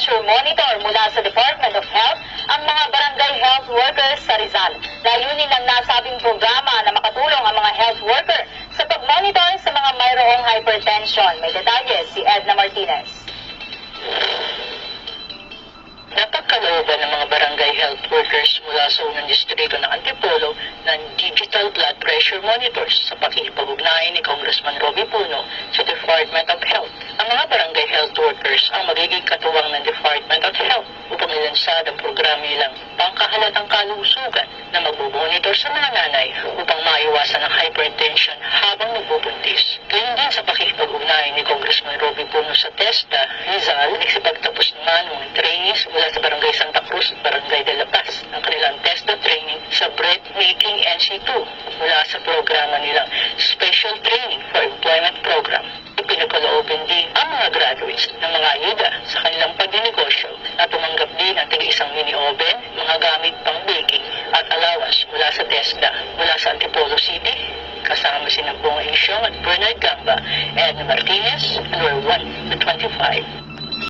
pressure monitor mula sa Department of Health ang mga barangay health workers sa Rizal. Layunin ng nasabing programa na makatulong ang mga health worker sa pag-monitor sa mga mayroong hypertension. May detalye si Edna Martinez. Napagkalooban ng mga barangay health workers mula sa unang distrito ng Antipolo ng digital blood pressure monitors sa pakikipag-ugnayan ni Congressman Robby Puno sa Department of Health. Ang mga barangay health workers ang magiging katuwang ng Department of Health upang ilansad ang programa nilang pangkahalatang kalusugan na magbubonitor sa mga nanay upang maiwasan ang hypertension habang nagbubuntis. Gayun din sa pakikipag-ugnayan ni Congressman Robby Puno sa TESDA, Rizal, nagsipagtapos naman ng mga trainees mula sa Barangay Santa Cruz at Barangay de la Paz ang kanilang TESDA training sa Bread Making NC2 mula sa programa nilang Special Training for Employment Program. Pinagkaloobin din ang mga graduates ng mga ayuda sa kanilang pagdinegosyo at tumanggap din ang tig-isang mini oven, mga gamit pang baking at allowance mula sa TESDA mula sa Antipolo City. Kasama si Bong Isyong at Bernard Gamba, Edna Martinez, Lure 1 to 25.